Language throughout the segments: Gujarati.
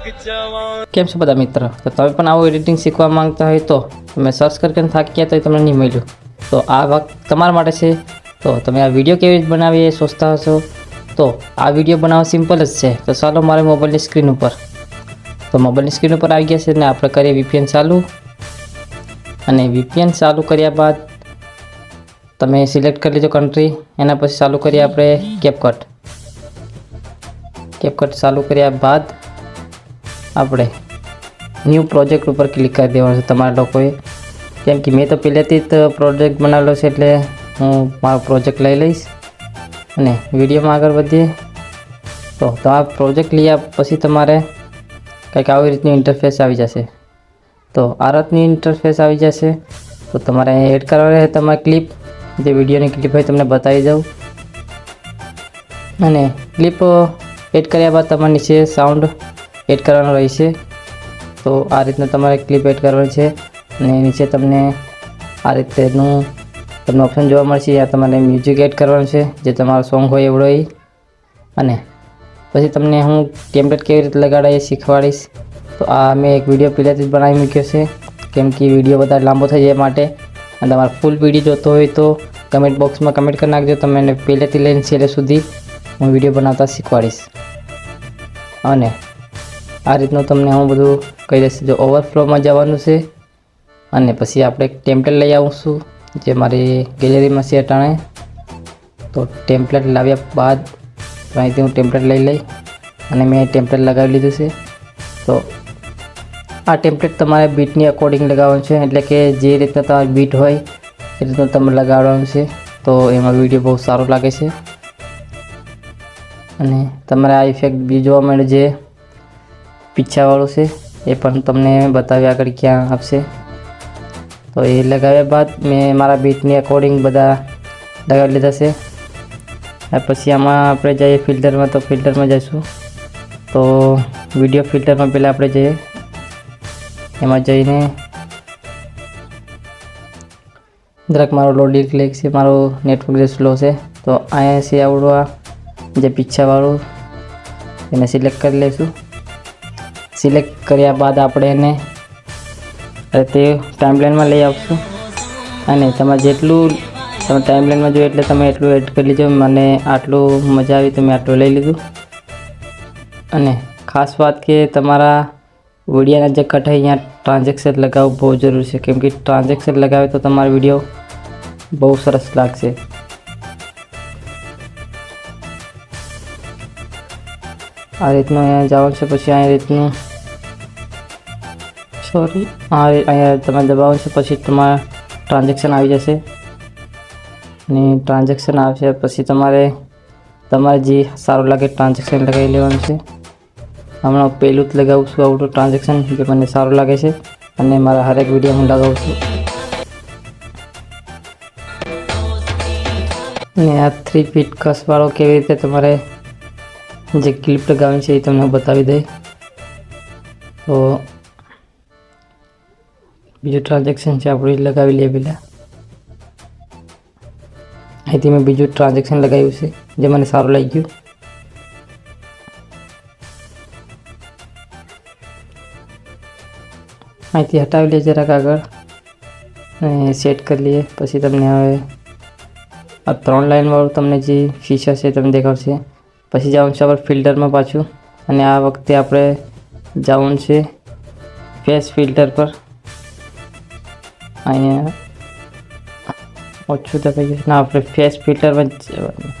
કેમ છો બધા મિત્ર? તો તમે પણ આવું એડિટિંગ શીખવા માંગતા હોય તો તમે સર્ચ કરીને થાકી ગયા તો તમને નહીં મળ્યું, તો આ વખત તમારા માટે છે. તો તમે આ વિડીયો કેવી રીતે બનાવીએ એ સોચતા હશો, તો આ વિડીયો બનાવવા સિમ્પલ જ છે. તો ચાલો મારે મોબાઈલની સ્ક્રીન ઉપર આવી ગયા છે ને આપણે કરીએ VPN ચાલુ. અને VPN ચાલુ કર્યા બાદ તમે સિલેક્ટ કરી લીધો કન્ટ્રી. એના પછી ચાલુ કરીએ આપણે કેપકટ ચાલુ કર્યા બાદ આપણે ન્યૂ પ્રોજેક્ટ ઉપર ક્લિક કરી દેવાનું છે તમારા લોકોએ. કેમ કે મેં તો પહેલેથી જ પ્રોજેક્ટ બનાવેલો છે એટલે હું મારો પ્રોજેક્ટ લઈ લઈશ અને વિડીયોમાં આગળ વધીએ. તો તમારા પ્રોજેક્ટ લીધા પછી તમારે કંઈક આવી રીતનું ઇન્ટરફેસ આવી જશે. તો આ રીતની ઇન્ટરફેસ આવી જશે. તો તમારે એડ કરવાની રહેશે તમારી ક્લિપ, જે વિડીયોની ક્લિપ હોય તમને બતાવી દઉં. અને ક્લિપ એડ કર્યા બાદ તમારે નીચે સાઉન્ડ એડ કરવાનો રહેશે. તો આ રીતના તમારે ક્લિપ એડ કરવાની છે અને નીચે તમને આ રીતનું તમને ઓપ્શન જોવા મળશે. યા તમારે મ્યુઝિક એડ કરવાનું છે, જે તમારો સોંગ હોય એવડો એ. અને પછી તમને હું ટેમ્પલેટ કેવી રીતે લગાડાય એ શીખવાડીશ. તો આ મેં એક વિડીયો પહેલાંથી જ બનાવી મૂક્યો છે, કેમ કે વિડીયો વધારે લાંબો થઈ જાય માટે. અને તમારે ફૂલ વિડીયો જોતો હોય તો કમેન્ટ બોક્સમાં કમેન્ટ કરી નાખજો. તમને પહેલેથી લઈને છેલ્લે સુધી હું વિડીયો બનાવતા શીખવાડીશ. અને આ રીતનું તમને હું બધું કહી દઈશ. જો ઓવરફ્લોમાં જવાનું છે અને પછી આપણે ટેમ્પલેટ લઈ આવીશું, જે મારી ગેલેરીમાં છે અટાણે. તો ટેમ્પલેટ લાવ્યા બાદ અહીંથી હું ટેમ્પલેટ લઈ અને મેં ટેમ્પલેટ લગાવી લીધું છે. તો આ ટેમ્પલેટ તમારે બીટની અકોર્ડિંગ લગાવવાનું છે, એટલે કે જે રીતના તમારી બીટ હોય એ રીતનું તમે લગાડવાનું છે. તો એમાં વિડીયો બહુ સારો લાગે છે. અને તમારે આ ઇફેક્ટ બી જોવા મળે, જે પીછાવાળું છે એ પણ તમને બતાવ્યા આગળ ક્યાં આપશે. તો એ લગાવ્યા બાદ મેં મારા બીટની અકોર્ડિંગ બધા લગાવી લીધા છે. પછી આમાં આપણે જઈએ ફિલ્ટરમાં. તો ફિલ્ટરમાં જઈશું. તો વિડીયો ફિલ્ટરમાં પહેલાં આપણે જઈએ. એમાં જઈને જરાક મારો લોડિંગ ક્લિક છે, મારો નેટવર્ક જે સ્લો છે. તો અહીંયા છે આવડું આ જે પીછાવાળું, એને સિલેક્ટ કરી લઈશું. સિલેક્ટ કર્યા બાદ આપણે એને તે ટાઈમલાઈનમાં લઈ આવશું. અને તમારે જેટલું તમે ટાઈમલાઈનમાં જોઈએ એટલે તમે એટલું એડ કરી લીધું. મને આટલું મજા આવી તો મેં આટલું લઈ લીધું. અને ખાસ વાત કે તમારા વિડીયોના જે કટ હોય અહીંયા ટ્રાન્ઝેક્શન લગાવવું બહુ જરૂરી છે, કેમ કે ટ્રાન્ઝેક્શન લગાવે તો તમારો વિડીયો બહુ સરસ લાગશે. આ રીતનું અહીંયા જવાનું છે. પછી આ રીતનું અહીંયા તમે દબાવવાનું છે. પછી તમારા ટ્રાન્ઝેક્શન આવી જશે. અને ટ્રાન્ઝેક્શન આવશે પછી તમારે જે સારું લાગે ટ્રાન્ઝેક્શન લગાવી લેવાનું છે. હમણાં પહેલું જ લગાવું છું આવડું ટ્રાન્ઝેક્શન, જે મને સારું લાગે છે અને મારા હરેક વિડીયો હું લગાવું છું. અને આ 3 ફીટ કસવાળો કેવી રીતે તમારે જે ક્લિપ લગાવવાની છે એ તમને બતાવી દે. તો બીજું ટ્રાન્ઝેક્શન છે આપણે લગાવી લઈએ પહેલાં. અહીંથી મેં બીજું ટ્રાન્ઝેક્શન લગાવ્યું છે, જે મને સારું લાગ્યું. અહીંથી હટાવી લઈએ જરાક આગળ અને સેટ કરી લઈએ. પછી તમને હવે આ 3 લાઇનવાળું તમને જે ફીચર છે તમને દેખાડશે. પછી જવાનું છે આપણે ફિલ્ટરમાં પાછું. અને આ વખતે આપણે જવાનું છે ફેસ ફિલ્ટર પર. અહીંયા ઓછું દબાઈ ગયું ના, આપણે ફેસ ફિલ્ટરમાં જવાનું.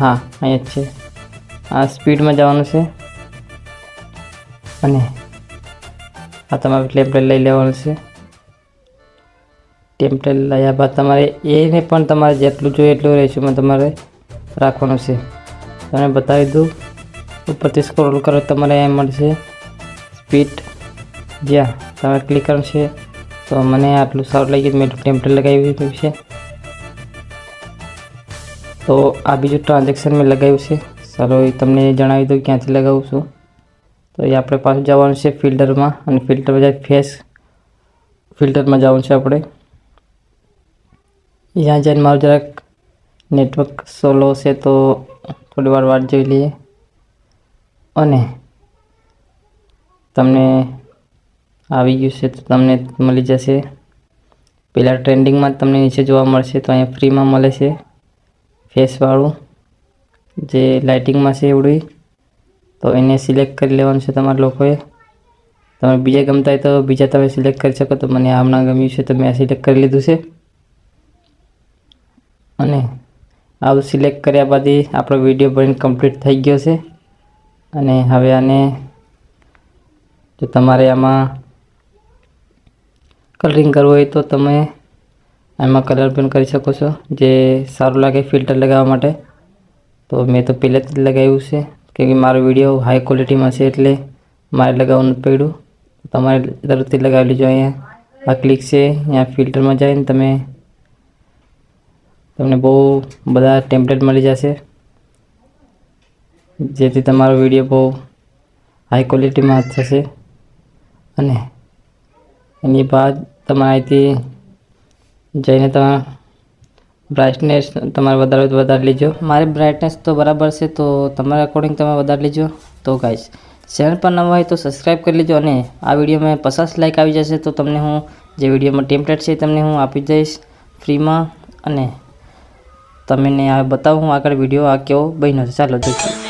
હા, અહીંયા જ છે. આ સ્પીડમાં જવાનું છે. અને આ તમારે ટેમ્પલેટ લઈ લેવાનું છે. ટેમ્પલેટ લયા બાદ તમારે એને પણ તમારે જેટલું જોઈએ એટલું રેશિયોમાં તમારે રાખવાનું છે. તમે બતાવી દઉં. ઉપરથી સ્ક્રોલ કરો તમારે એમ મળશે સ્પીડ, જ્યાં તમે ક્લિક કરવાનું છે. તો મને આટલું સારું લાગ્યું, મેં ટેમ્પલેટ લગાવ્યું છે. તો આ બીજું ટ્રાન્ઝેક્શન મેં લગાવ્યું છે. ચાલો એ તમને જણાવી દઉં ક્યાંથી લગાવું છું. તો એ આપણે પાછું જવાનું છે ફિલ્ટરમાં. અને ફિલ્ટરમાં જાય ફેસ ફિલ્ટરમાં જવાનું છે આપણે. यहाँ जैन मारो જરાક નેટવર્ક સ્લો છે તો થોડી વાર વાટ જોઈ લઈએ. અને તમને આવી ગયું છે તો તમને મળી જશે. પહેલાં ટ્રેન્ડિંગમાં તમને નીચે જોવા મળશે, તો અહીંયા ફ્રીમાં મળે છે ફેસવાળું જે લાઇટિંગમાં છે એવડું. તો એને સિલેક્ટ કરી લેવાનું છે તમારા લોકોએ. તમે બીજા ગમતા હોય તો બીજા તમે સિલેક્ટ કરી શકો. તો મને આમના ગમ્યું છે તો મેં આ સિલેક્ટ કરી લીધું છે. અને આવું સિલેક્ટ કર્યા બાદ આપણો વિડીયો બનીને કમ્પ્લીટ થઈ ગયો છે. અને હવે આને જો તમારે આમાં કલરિંગ કરવું હોય તો તમે આમાં કલર પણ કરી શકો છો, જે સારું લાગે ફિલ્ટર લગાવવા માટે. તો મેં તો પહેલેથી જ લગાવ્યું છે, કેમ કે મારો વિડીયો હાઈ ક્વોલિટીમાં છે એટલે મારે લગાવવાનું નથી પડ્યું. તમારે તરફથી લગાવી લેજો. અહીંયા આ ક્લિક છે, અહીંયા ફિલ્ટરમાં જઈને તમને બહુ બધા ટેમ્પલેટ મળી જશે, જેથી તમારો વિડીયો બહુ હાઈ ક્વોલિટીમાં થશે. અને એની બાદ તમારે અહીંથી જઈને તમે બ્રાઇટનેસ તમારે વધારે તો વધારે લેજો. મારી બ્રાઇટનેસ તો બરાબર છે, તો તમારા અકોર્ડિંગ તમે વધારે લેજો. તો ગાઈસ, ચેનલ પર નવા હોય તો સબસ્ક્રાઈબ કરી લેજો. અને આ વિડીયોમાં 50 લાઈક આવી જશે તો તમને હું જે વિડીયોમાં ટેમ્પલેટ છે તમને હું આપી દઈશ ફ્રીમાં. અને તમને આ બતાવું હું આગળ વિડીયો આ કેવો બન્યો છે. ચાલો જોઈએ.